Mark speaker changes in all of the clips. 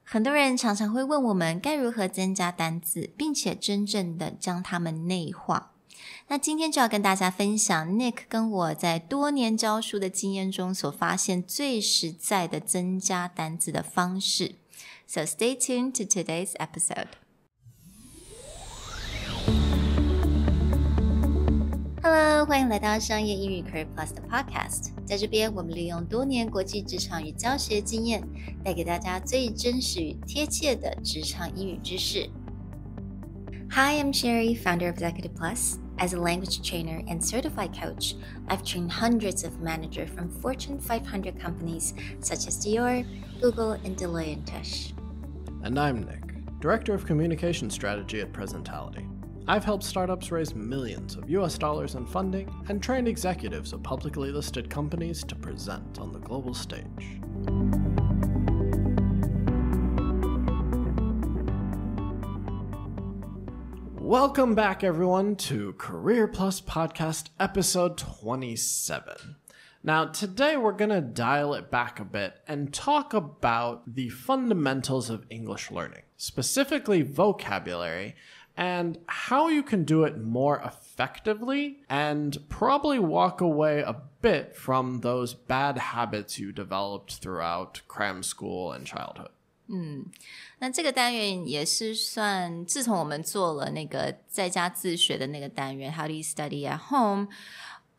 Speaker 1: 很多人常常会问我们该如何增加单字，并且真正的将它们内化。那今天就要跟大家分享 Nick 跟我在多年教书的经验中所发现最实在的增加单字的方式。So stay tuned to today's episode.Hello， 欢迎来到商业英语 Career Plus 的 podcast。在这边，我们利用多年国际职场与教学经验，带给大家最真实与贴切的职场英语知识。Hi, I'm Sherry, founder of Executive Plus. As a language trainer and certified coach, I've trained hundreds of managers from Fortune 500 companies such as Dior, Google, and Deloitte & Touche.
Speaker 2: And I'm Nick, Director of Communication Strategy at Presentality.I've helped startups raise millions of US dollars in funding and trained executives of publicly listed companies to present on the global stage. Welcome back, everyone, to Career Plus Podcast episode 27. Now, today we're going to dial it back a bit and talk about the fundamentals of English learning, specifically vocabulary,and how you can do it more effectively and probably walk away a bit from those bad habits you developed throughout cram school and childhood.
Speaker 1: 那这个单元也是算自从我们做了那个在家自学的那个单元 How do you study at home?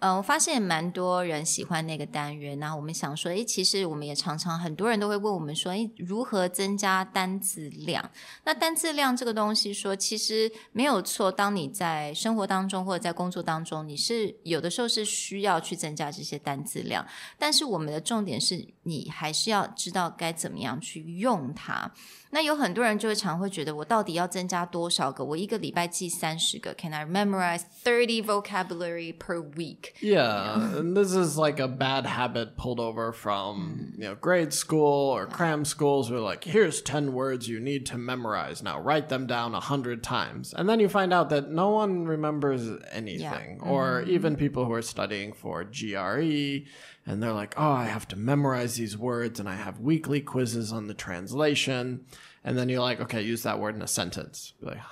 Speaker 1: 我发现蛮多人喜欢那个单元，然后我们想说其实我们也常常很多人都会问我们说如何增加单字量。那单字量这个东西说其实没有错，当你在生活当中或者在工作当中，你是有的时候是需要去增加这些单字量，但是我们的重点是你还是要知道该怎么样去用它。那有很多人就会常会觉得我到底要增加多少个，我一个礼拜记30个 Can I memorize 30 vocabulary per week?
Speaker 2: Yeah, and this is like a bad habit pulled over from grade school or cram schools where like, here's 10 words you need to memorize. Now write them down 100 times. And then you find out that no one remembers anything. Or even people who are studying for GRE and they're like, oh, I have to memorize these words and I have weekly quizzes on the translation. And then you're like, okay, use that word in a sentence. Be like,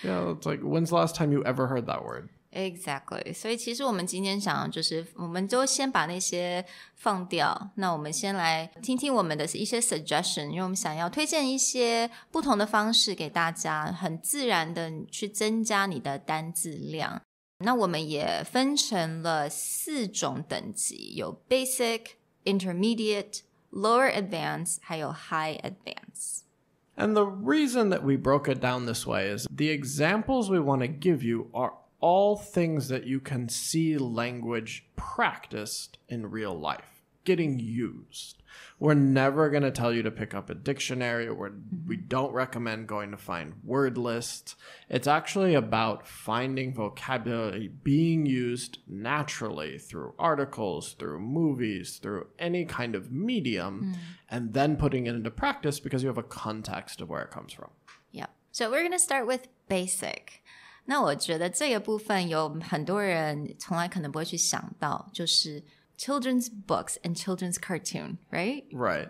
Speaker 2: yeah, it's like, when's the last time you ever heard that word?
Speaker 1: Exactly. 所以其实我们今天想就是我们就先把那些放掉，那我们先来听听我们的一些 suggestion， 因为我们想要推荐一些不同的方式给大家，很自然的去增加你的单字量。那我们也分成了4种等级，有 basic, intermediate, lower advanced 还有 high advanced。And
Speaker 2: the reason that we broke it down this way is the examples we want to give you are all things that you can see language practiced in real life, getting used. We're never going to tell you to pick up a dictionary. We don't recommend going to find word lists. It's actually about finding vocabulary being used naturally through articles, through movies, through any kind of medium, and then putting it into practice because you have a context of where it comes from.
Speaker 1: Yeah. So we're going to start with basic.那我觉得这个部分有很多人从来可能不会去想到，就是 children's books and children's cartoon, right?
Speaker 2: Right.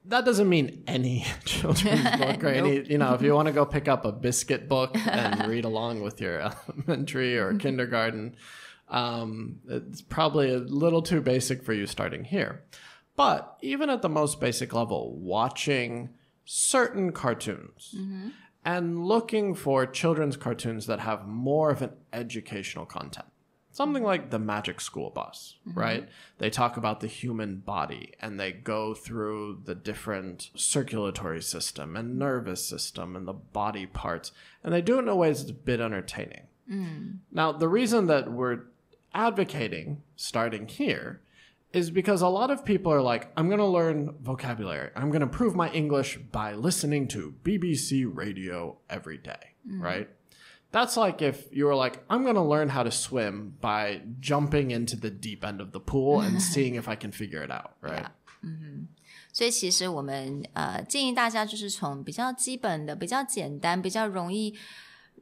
Speaker 2: That doesn't mean any children's book or any, if you want to go pick up a biscuit book and read along with your elementary or kindergarten, it's probably a little too basic for you starting here. But even at the most basic level, watching certain cartoons,、and looking for children's cartoons that have more of an educational content. Something like The Magic School Bus, right? They talk about the human body and they go through the different circulatory system and nervous system and the body parts. And they do it in a way that's a bit entertaining. Now, the reason that we're advocating starting here is because a lot of people are like, I'm going to learn vocabulary. I'm going to improve my English by listening to BBC radio every day, right? That's like if you were like, I'm going to learn how to swim by jumping into the deep end of the pool and seeing if I can figure it out, right?
Speaker 1: Yeah. 所以其实我们建议大家就是从比较基本的、比较简单、比较容易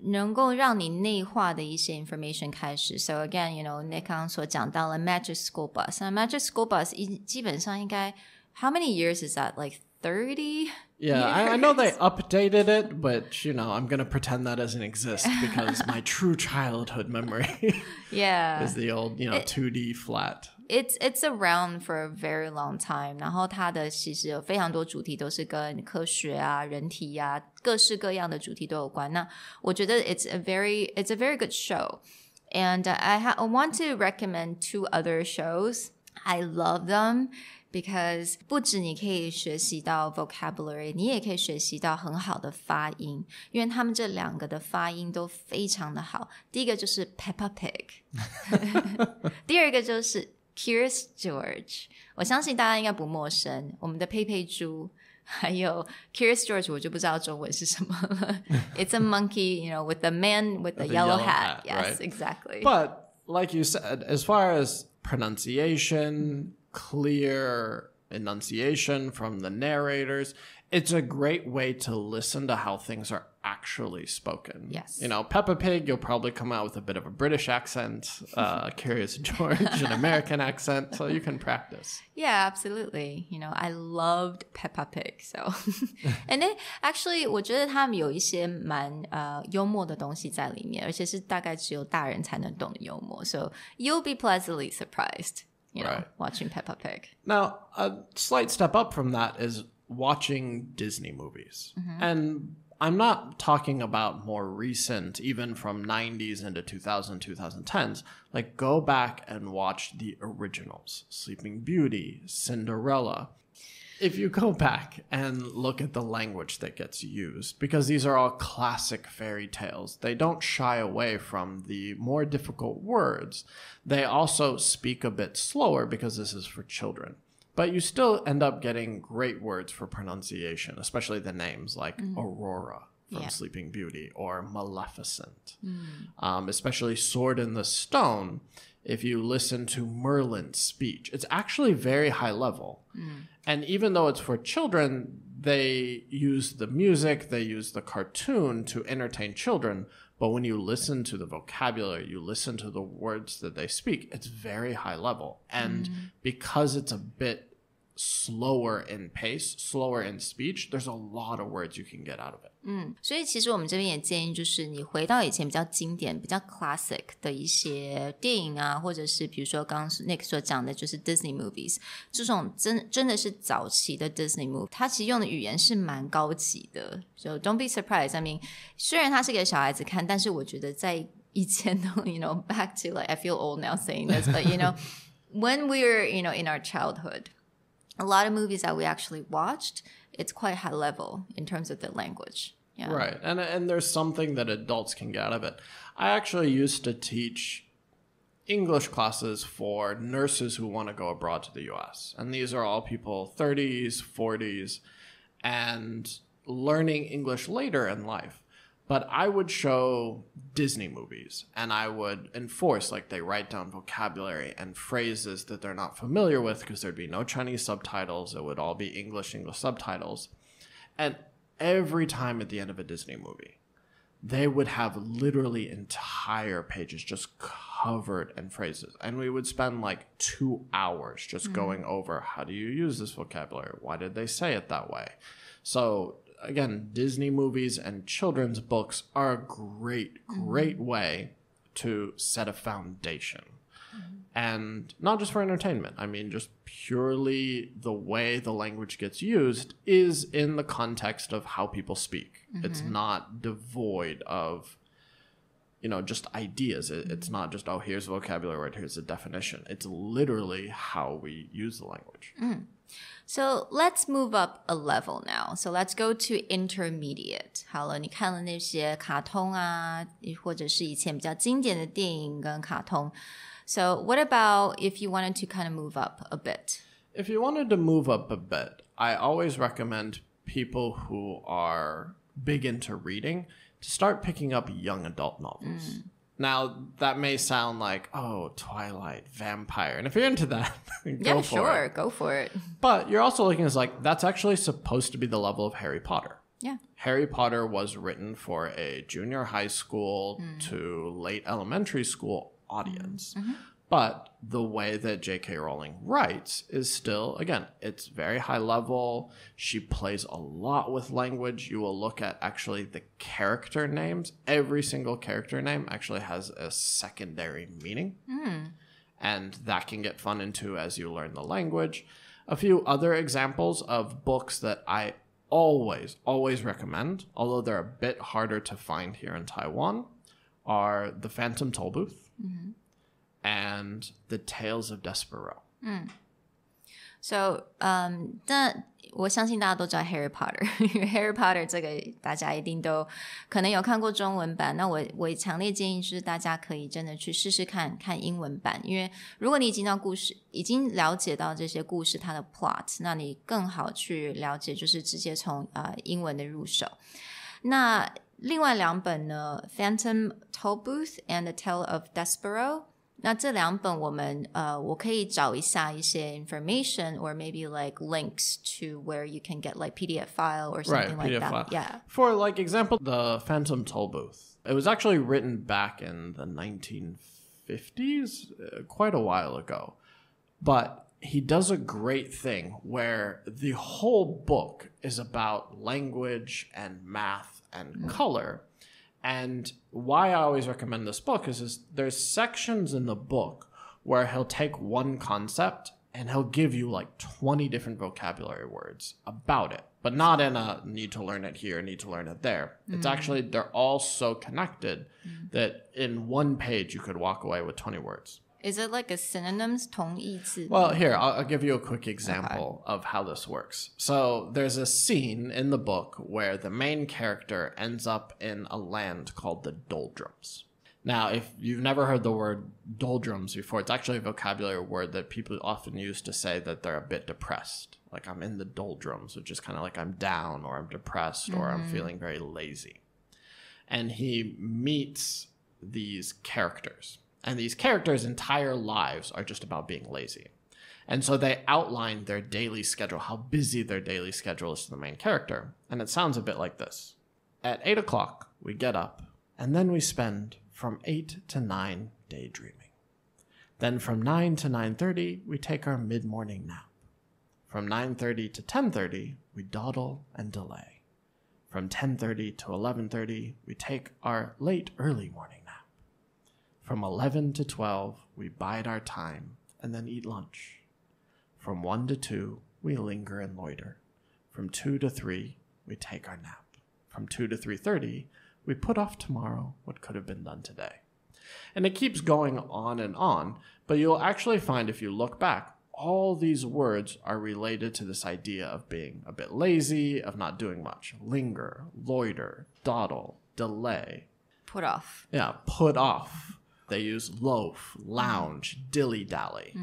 Speaker 1: 能够让你内化的一些 information 开始。 So again, Nick 刚刚所讲到了 Magic School Bus. Magic School Bus 基本上应该 how many years is that? Like 30
Speaker 2: Yeah, I know they updated it, but, I'm going to pretend that doesn't exist because my true childhood memory is the old, 2D flat.
Speaker 1: It's around for a very long time. 然后它的其实有非常多主题都是跟科学啊、人体啊、各式各样的主题都有关。那我觉得 it's a very good show. And I want to recommend 2 other shows. I love them because 不止你可以学习到 vocabulary, 你也可以学习到很好的发音，因为他们这2个的发音都非常的好。第一个就是 Peppa Pig 第二个就是Curious George， 我相信大家应该不陌生，我们的佩佩猪还有 Curious George 我就不知道中文是什么了It's a monkey, with the man with the yellow hat. Yes, right? Exactly.
Speaker 2: But like you said, as far as pronunciation, clear enunciation from the narrators, it's a great way to listen to how things are actually spoken.
Speaker 1: Yes.
Speaker 2: Peppa Pig, you'll probably come out with a bit of a British accent, Curious George, an American accent, so you can practice.
Speaker 1: Yeah, absolutely. I loved Peppa Pig. So, and then actually, 我觉得他们有一些蛮幽默的东西在里面，而且是大概只有大人才能懂的幽默。So you'll be pleasantly surprised,
Speaker 2: right.
Speaker 1: watching Peppa Pig.
Speaker 2: Now, a slight step up from that is watching Disney movies. And I'm not talking about more recent, even from 90s into 2000, 2010s. Like, go back and watch the originals. Sleeping Beauty, Cinderella. If you go back and look at the language that gets used, because these are all classic fairy tales, they don't shy away from the more difficult words. They also speak a bit slower because this is for children. But you still end up getting great words for pronunciation, especially the names like Aurora from Sleeping Beauty or Maleficent. Especially Sword in the Stone, if you listen to Merlin's speech, it's actually very high level. And even though it's for children, they use the music, they use the cartoon to entertain children. But when you listen to the vocabulary, you listen to the words that they speak, it's very high level. And because it's a bit slower in pace, slower in speech, there's a lot of words you can get out of it.
Speaker 1: 所以其实我们这边也建议就是你回到以前比较经典比较 classic 的一些电影啊，或者是比如说刚刚 Nick 所讲的就是 Disney movies， 这种真的是早期的 Disney movie， 它其实用的语言是蛮高级的， So don't be surprised. I mean， 虽然它是给小孩子看，但是我觉得在以前的back to like I feel old now saying this, but when we were in our childhood, a lot of movies that we actually watched, it's quite high level in terms of the language. Yeah.
Speaker 2: Right. And there's something that adults can get out of it. I actually used to teach English classes for nurses who want to go abroad to the US. And these are all people 30s, 40s, and learning English later in life. But I would show Disney movies and I would enforce, like they write down vocabulary and phrases that they're not familiar with because there'd be no Chinese subtitles. It would all be English subtitles. And every time at the end of a Disney movie, they would have literally entire pages just covered in phrases. And we would spend like 2 hours just going over, how do you use this vocabulary? Why did they say it that way? So again, Disney movies and children's books are a great way to set a foundation. And not just for entertainment. I mean, just purely the way the language gets used is in the context of how people speak. It's not devoid of, just ideas. It's not just, oh, here's a vocabulary word, here's a definition. It's literally how we use the language.
Speaker 1: So let's move up a level now. So let's go to intermediate. 好了，你看了那些卡通啊，或者是以前比较经典的电影跟卡通。So what about if you wanted to kind of move up a bit?
Speaker 2: If you wanted to move up a bit, I always recommend people who are big into reading to start picking up young adult novels. Now, that may sound like, oh, Twilight, vampire. And if you're into that,
Speaker 1: go for it.
Speaker 2: But you're also looking at like, that's actually supposed to be the level of Harry Potter.
Speaker 1: Yeah.
Speaker 2: Harry Potter was written for a junior high school to late elementary school audience. But the way that J.K. Rowling writes is still, again, it's very high level. She plays a lot with language. You will look at actually the character names. Every single character name actually has a secondary meaning. And that can get fun into as you learn the language. A few other examples of books that I always recommend, although they're a bit harder to find here in Taiwan, are The Phantom Tollbooth and The Tales of Despereaux.
Speaker 1: So, 那我相信大家都知道 Harry Potter 因为 Harry Potter 这个大家一定都可能有看过中文版，那我也强烈建议就是大家可以真的去试试看英文版，因为如果你已经了解到这些故事它的 plot， 那你更好去了解就是直接从英文的入手。那另外两本呢 Phantom Tollbooth and The Tale of Despereaux，那这两本我可以找一下一些 information or maybe like links to where you can get like PDF file or something like
Speaker 2: PDF
Speaker 1: that.
Speaker 2: File.
Speaker 1: Yeah.
Speaker 2: For like example, the Phantom Tollbooth. It was actually written back in the 1950s, quite a while ago. But he does a great thing where the whole book is about language and math and color.And why I always recommend this book is there's sections in the book where he'll take one concept and he'll give you like 20 different vocabulary words about it, but not in a need to learn it here, need to learn it there. It's actually, they're all so connected that in one page you could walk away with 20 words.Is
Speaker 1: it like a synonyms 同义字?
Speaker 2: Well, here, I'll give you a quick example of how this works. So there's a scene in the book where the main character ends up in a land called the doldrums. Now, if you've never heard the word doldrums before, it's actually a vocabulary word that people often use to say that they're a bit depressed. Like, I'm in the doldrums, which is kind of like I'm down or I'm depressed or I'm feeling very lazy. And he meets these characters.And these characters' entire lives are just about being lazy. And so they outline their daily schedule, how busy their daily schedule is to the main character. And it sounds a bit like this. At 8 o'clock, we get up, and then we spend from 8 to 9 daydreaming. Then from 9 to 9:30, we take our mid-morning nap. From 9:30 to 10:30, we dawdle and delay. From 10:30 to 11:30, we take our late early morning nap.From 11 to 12, we bide our time and then eat lunch. From 1 to 2, we linger and loiter. From 2 to 3, we take our nap. From 2 to 3:30, we put off tomorrow what could have been done today. And it keeps going on, but you'll actually find if you look back, all these words are related to this idea of being a bit lazy, of not doing much. Linger, loiter, dawdle, delay.
Speaker 1: Put off.
Speaker 2: Yeah, put off.They use loaf, lounge, dilly-dally.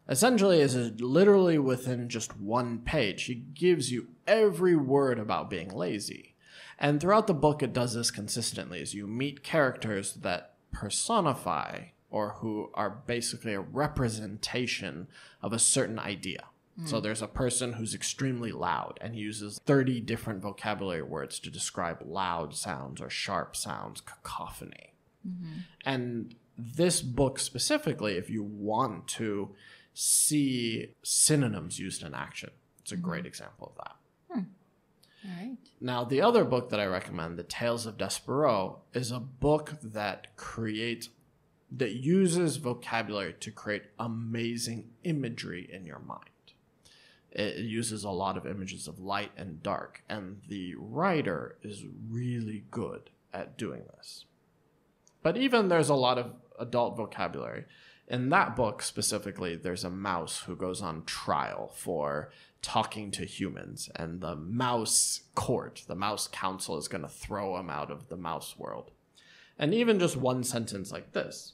Speaker 2: Essentially, it's literally within just one page. He gives you every word about being lazy. And throughout the book, it does this consistently as you meet characters that personify or who are basically a representation of a certain idea. So there's a person who's extremely loud and he uses 30 different vocabulary words to describe loud sounds or sharp sounds, cacophony. And...This book specifically, if you want to see synonyms used in action, it's a great example of that.
Speaker 1: All right.
Speaker 2: Now, the other book that I recommend, The Tales of Despereaux, is a book that uses vocabulary to create amazing imagery in your mind. It uses a lot of images of light and dark, and the writer is really good at doing this.But even there's a lot of adult vocabulary. In that book specifically, there's a mouse who goes on trial for talking to humans. And the mouse court, the mouse council is going to throw him out of the mouse world. And even just one sentence like this.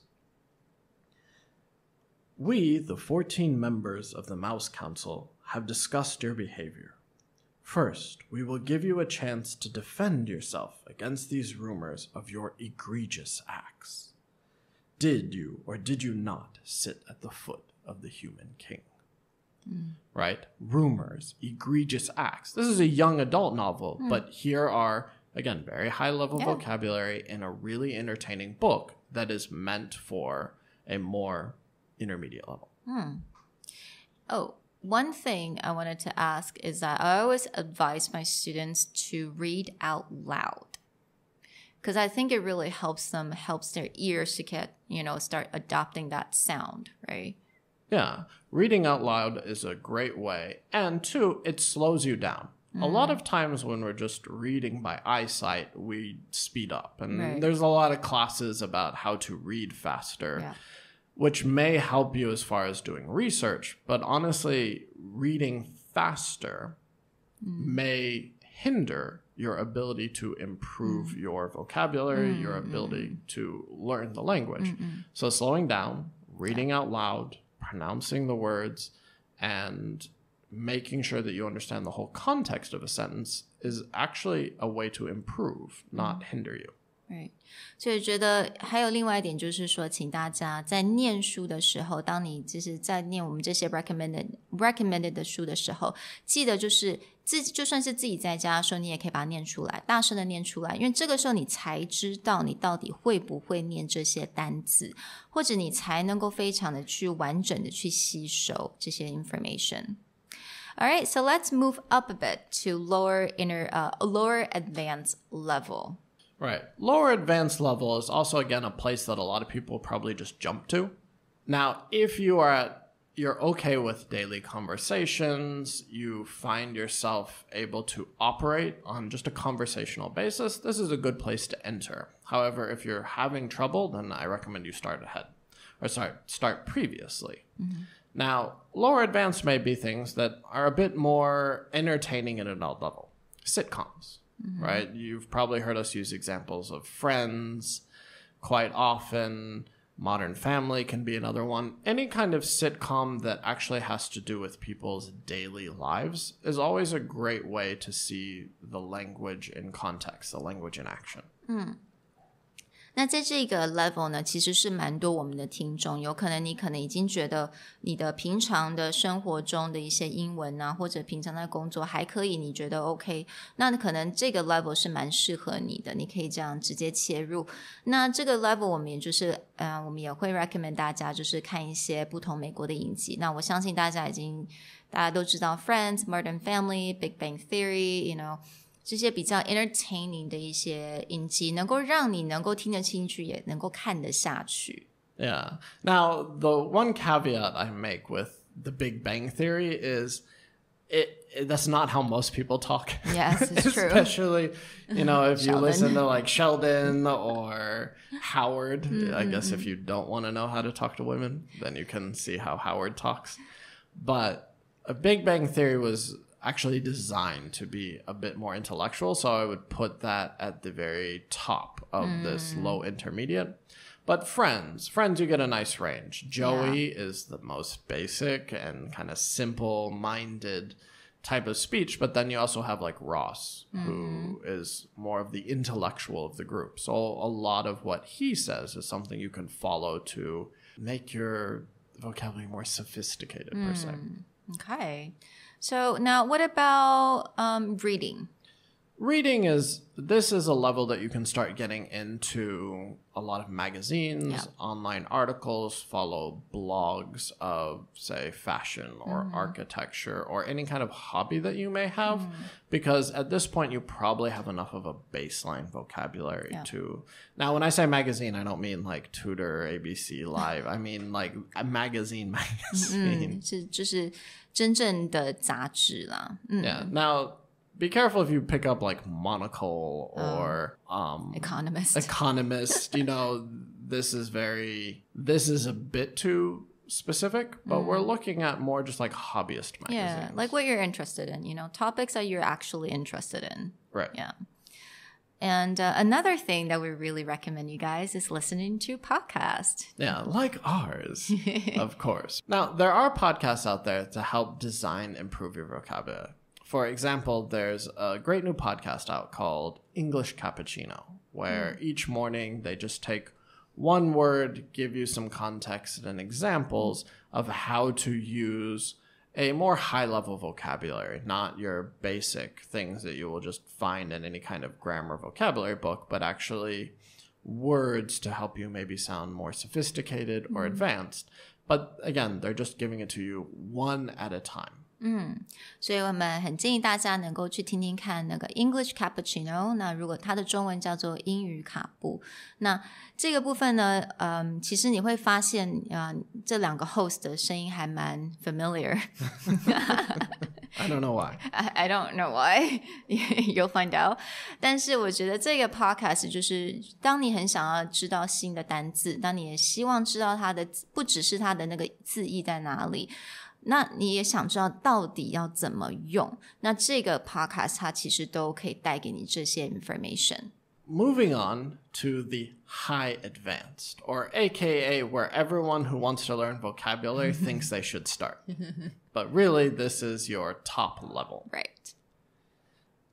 Speaker 2: We, the 14 members of the mouse council, have discussed your behavior.First, we will give you a chance to defend yourself against these rumors of your egregious acts. Did you or did you not sit at the foot of the human king? Right? Rumors, egregious acts. This is a young adult novel, but here are, again, very high-level vocabulary in a really entertaining book that is meant for a more intermediate level.
Speaker 1: Oh, one thing I wanted to ask is that I always advise my students to read out loud because I think it really helps their ears to get, start adopting that sound, right?
Speaker 2: Yeah, reading out loud is a great way. And two, it slows you down. A lot of times when we're just reading by eyesight, we speed up. And there's a lot of classes about how to read faster, which may help you as far as doing research. But honestly, reading faster may hinder your ability to improve your vocabulary, your ability to learn the language. So slowing down, reading out loud, pronouncing the words, and making sure that you understand the whole context of a sentence is actually a way to improve, not hinder you.
Speaker 1: Right. 所以我觉得还有另外一点就是说，请大家在念书的时候，当你就是在念我们这些 recommended 的书的时候，记得就是就算是自己在家的时候，你也可以把它念出来，大声的念出来，因为这个时候你才知道你到底会不会念这些单字，或者你才能够非常的去完整的去吸收这些 information。All right, so let's move up a bit to lower advanced level.
Speaker 2: Right. Lower advanced level is also, again, a place that a lot of people probably just jump to. Now, if you're okay with daily conversations, you find yourself able to operate on just a conversational basis, this is a good place to enter. However, if you're having trouble, then I recommend you start previously. Now, lower advanced may be things that are a bit more entertaining at an adult level. Sitcoms, right? You've probably heard us use examples of Friends quite often. Modern Family can be another one. Any kind of sitcom that actually has to do with people's daily lives is always a great way to see the language in context, the language in action.
Speaker 1: 那在这个 level 呢，其实是蛮多我们的听众，有可能你已经觉得你的平常的生活中的一些英文啊，或者平常在工作还可以，你觉得 OK， 那可能这个 level 是蛮适合你的，你可以这样直接切入。那这个 level 我们也就是我们也会 recommend 大家就是看一些不同美国的影集。那我相信大家都知道 Friends, Modern Family, Big Bang Theory,这些比较 entertaining 的一些影集，能够让你能够听得进去，也能够看得下去。
Speaker 2: Yeah. Now, the one caveat I make with the Big Bang Theory is that's not how most people talk.
Speaker 1: Yes, it's true.
Speaker 2: Especially, if you listen to like Sheldon or Howard. I guess if you don't want to know how to talk to women, then you can see how Howard talks. But a Big Bang Theory was actually designed to be a bit more intellectual, so I would put that at the very top of this low intermediate. But Friends, you get a nice range. Joey is the most basic and kind of simple-minded type of speech, but then you also have like Ross, who is more of the intellectual of the group. So a lot of what he says is something you can follow to make your vocabulary more sophisticated, per se.
Speaker 1: Okay. So now what about reading?
Speaker 2: Reading this is a level that you can start getting into a lot of magazines, online articles, follow blogs of, say, fashion or architecture or any kind of hobby that you may have. Because at this point, you probably have enough of a baseline vocabulary to... Now, when I say magazine, I don't mean like Tutor, ABC Live. I mean like a magazine.
Speaker 1: 就是真正的杂志啦。
Speaker 2: Yeah. Now... Be careful if you pick up like Monocle or
Speaker 1: Economist.
Speaker 2: This is a bit too specific, but we're looking at more just like hobbyist magazines.
Speaker 1: Yeah, like what you're interested in, topics that you're actually interested in.
Speaker 2: Right.
Speaker 1: Yeah. And another thing that we really recommend you guys is listening to podcasts.
Speaker 2: Yeah, like ours, of course. Now, there are podcasts out there to help improve your vocabulary. For example, there's a great new podcast out called English Cappuccino, where each morning they just take one word, give you some context and examples of how to use a more high-level vocabulary, not your basic things that you will just find in any kind of grammar vocabulary book, but actually words to help you maybe sound more sophisticated or advanced. But again, they're just giving it to you one at a time.
Speaker 1: 所以我们很建议大家能够去听听看那个 English cappuccino， 那如果它的中文叫做英语卡布，那这个部分呢，其实你会发现这两个 host 的声音还蛮 familiar
Speaker 2: I don't know why.
Speaker 1: I don't know why. You'll find out. 但是我觉得这个 podcast 就是当你很想要知道新的单字，当你也希望知道它的不只是它的那个字义在哪里，那你也想知道到底要怎么用，那这个 podcast 它其实都可以带给你这些 information.
Speaker 2: Moving on to the high advanced, or AKA where everyone who wants to learn vocabulary thinks they should start. But really, this is your top level.
Speaker 1: Right.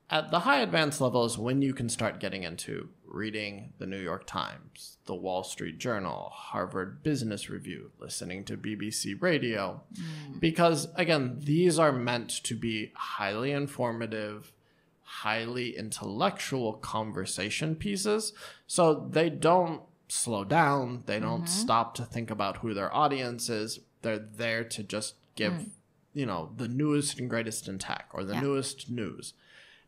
Speaker 2: At the high advanced level is when you can start getting into reading the New York Times, the Wall Street Journal, Harvard Business Review, listening to BBC Radio. Because, again, these are meant to be highly informative, highly intellectual conversation pieces. So they don't slow down. They don't stop to think about who their audience is. They're there to just give, the newest and greatest in tech or the newest news.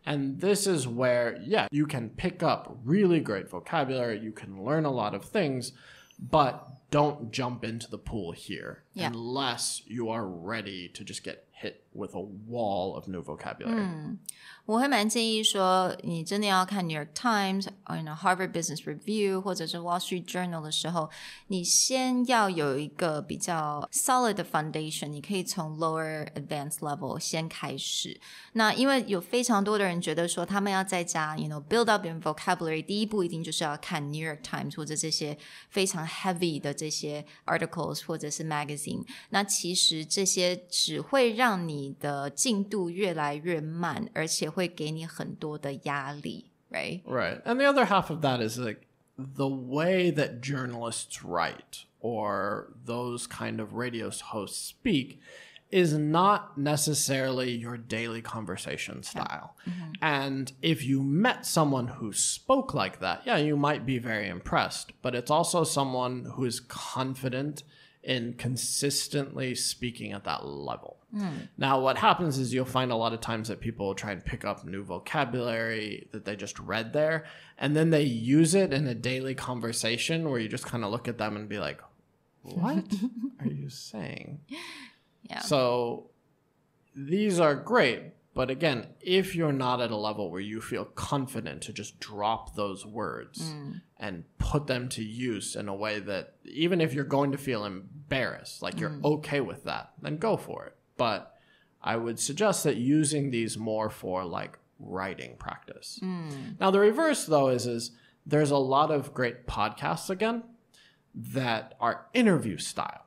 Speaker 2: And this is where, you can pick up really great vocabulary. You can learn a lot of things, but don't jump into the pool here unless you are ready to just get hit with a wall of new vocabulary.
Speaker 1: 我会蛮建议说你真的要看 New York Times Harvard Business Review 或者是 Wall Street Journal 的时候，你先要有一个比较 solid 的 foundation， 你可以从 lower advanced level 先开始。那因为有非常多的人觉得说他们要在家build up in vocabulary， 第一步一定就是要看 New York Times 或者这些非常 heavy 的这些 articles 或者是 magazine， 那其实这些只会让你的进度越来越慢，而且会给你很多的压力 right?
Speaker 2: Right. And the other half of that is like the way that journalists write or those kind of radio hosts speak is not necessarily your daily conversation style. And if you met someone who spoke like that, you might be very impressed, but it's also someone who is confident in consistently speaking at that level. Now, what happens is you'll find a lot of times that people will try and pick up new vocabulary that they just read there, and then they use it in a daily conversation where you just kind of look at them and be like, what are you saying? So these are great, but again, if you're not at a level where you feel confident to just drop those words and put them to use in a way that even if you're going to feel embarrassed, like you're okay with that, then go for it. But I would suggest that using these more for like writing practice. Now, the reverse though is there's a lot of great podcasts again that are interview style.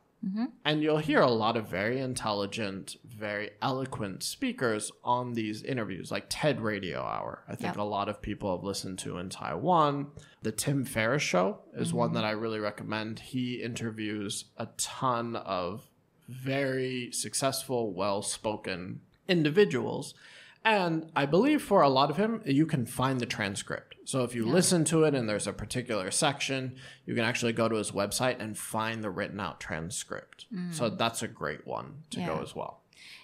Speaker 2: And you'll hear a lot of very intelligent, very eloquent speakers on these interviews, like TED Radio Hour. I think a lot of people have listened to in Taiwan. The Tim Ferriss Show is one that I really recommend. He interviews a ton of very successful, well-spoken individuals. And I believe for a lot of him, you can find the transcript. So if you listen to it and there's a particular section, you can actually go to his website and find the written out transcript. So that's a great one to go as well.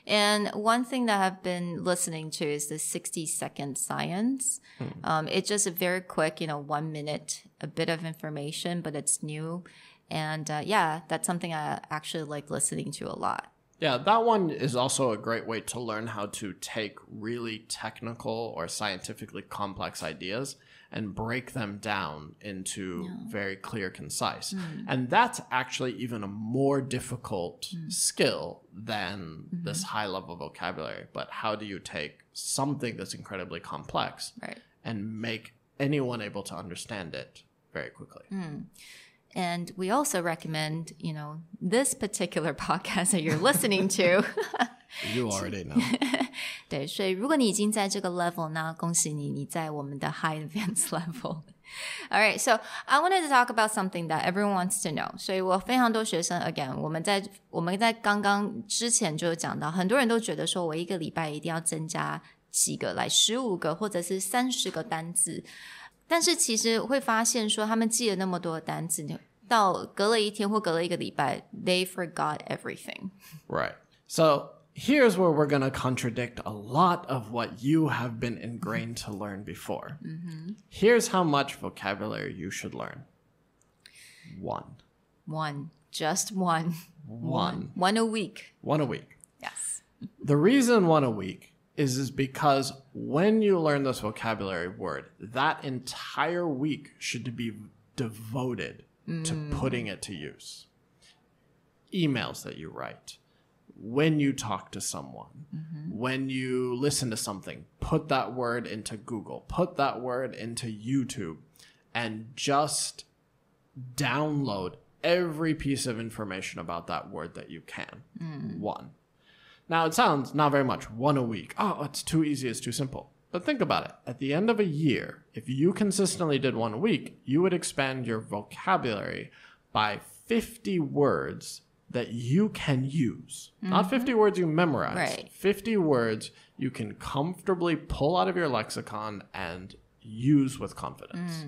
Speaker 1: And one thing that I've been listening to is the 60-second science. It's just a very quick, 1 minute, a bit of information, but it's new. And that's something I actually like listening to a lot.
Speaker 2: Yeah, that one is also a great way to learn how to take really technical or scientifically complex ideas and break them down into very clear, concise. And that's actually even a more difficult skill than this high-level vocabulary. But how do you take something that's incredibly complex and make anyone able to understand it very quickly?
Speaker 1: And we also recommend, this particular podcast that you're listening to.
Speaker 2: You already know.
Speaker 1: 对，所以如果你已经在这个 level， 那恭喜你，你在我们的 high advanced level. All right, so I wanted to talk about something that everyone wants to know. 所以我非常多学生 again， 我们在刚刚之前就有讲到，很多人都觉得说我一个礼拜一定要增加几个，来15个或者是30个单字。但是其实会发现说他们记了那么多的单字，到隔了一天或隔了一个礼拜 they forgot everything.
Speaker 2: Right. So here's where we're going to contradict a lot of what you have been ingrained to learn before. Here's how much vocabulary you should learn. One.
Speaker 1: Just one. One a week.
Speaker 2: One a week.
Speaker 1: Yes.
Speaker 2: The reason one a week is because when you learn this vocabulary word, that entire week should be devoted to putting it to use. Emails that you write, when you talk to someone, when you listen to something, put that word into Google, put that word into YouTube, and just download every piece of information about that word that you can. One. Now, it sounds not very much. One a week. Oh, it's too easy. It's too simple. But think about it. At the end of a year, if you consistently did one a week, you would expand your vocabulary by 50 words that you can use. Not 50 words you memorize.
Speaker 1: Right.
Speaker 2: 50 words you can comfortably pull out of your lexicon and use with confidence.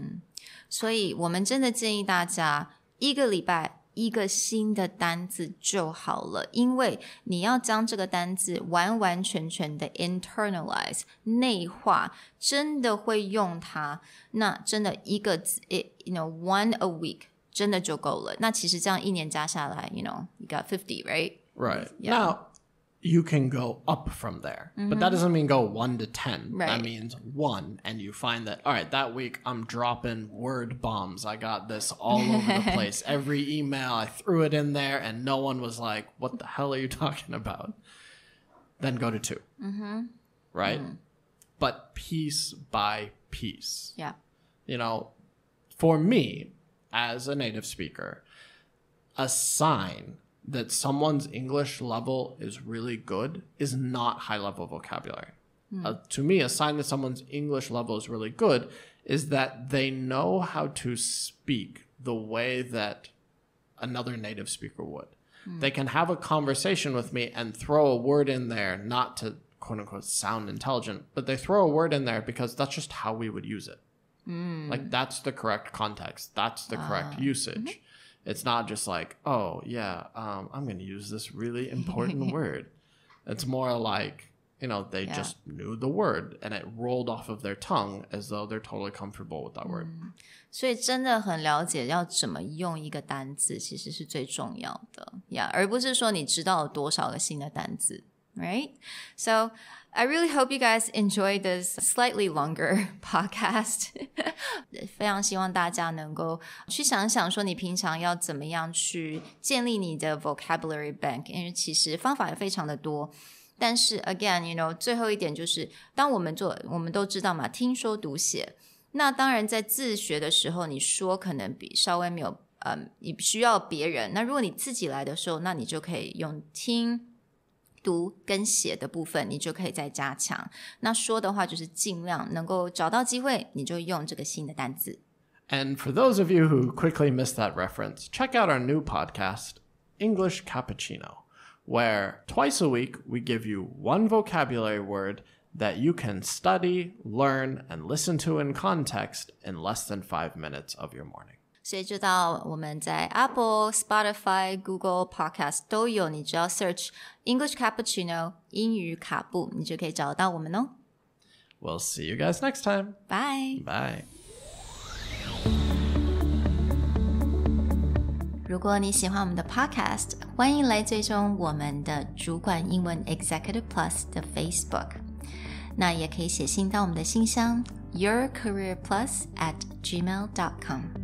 Speaker 1: 所以我们真的建议大家一个礼拜一个新的单字就好了，因为你要将这个单字完完全全的 internalize 内化，真的会用它，那真的一个字 one a week 真的就够了。那其实这样一年加下来 you got 50, right?
Speaker 2: Right.
Speaker 1: Yeah.
Speaker 2: Now, you can go up from there, but that doesn't mean go 1 to 10.
Speaker 1: Right.
Speaker 2: That means 1, and you find that, all right, that week I'm dropping word bombs. I got this all over the place. Every email, I threw it in there, and no one was like, what the hell are you talking about? Then go to 2, right? But piece by piece.
Speaker 1: Yeah.
Speaker 2: For me, as a native speaker, a sign that someone's English level is really good is not high-level vocabulary. To me, a sign that someone's English level is really good is that they know how to speak the way that another native speaker would. They can have a conversation with me and throw a word in there, not to quote-unquote sound intelligent, but they throw a word in there because that's just how we would use it. Like, that's the correct context. That's the correct usage. It's not just like, oh, yeah, I'm going to use this really important word. It's more like, they just knew the word and it rolled off of their tongue as though they're totally comfortable with that word.
Speaker 1: 所以真的很了解要怎么用一个单字其实是最重要的，而不是说你知道了多少个新的单字。Right? So I really hope you guys enjoyed this slightly longer podcast. 非常希望大家能够去想想说你平常要怎么样去建立你的 vocabulary bank， 因为其实方法也非常的多。但是 again, 最后一点就是当我们都知道嘛，听说读写。那当然在自学的时候，你说可能比稍微没有你需要别人。那如果你自己来的时候，那你就可以用听读跟写的部分你就可以再加强，那说的话就是尽量能够找到机会你就用这个新的单字。
Speaker 2: And for those of you who quickly missed that reference, check out our new podcast, English Cappuccino, where twice a week we give you one vocabulary word that you can study, learn, and listen to in context in less than 5 minutes of your morning.
Speaker 1: 所以就到我们在 Apple、Spotify、Google Podcast 都有，你只要 search English Cappuccino 英语卡布，你就可以找到我们哦。
Speaker 2: We'll see you guys next time.
Speaker 1: Bye.
Speaker 2: Bye.
Speaker 1: 如果你喜欢我们的 podcast， 欢迎来追踪我们的主管英文 Executive Plus 的 Facebook， 那也可以写信到我们的信箱yourcareerplus@gmail.com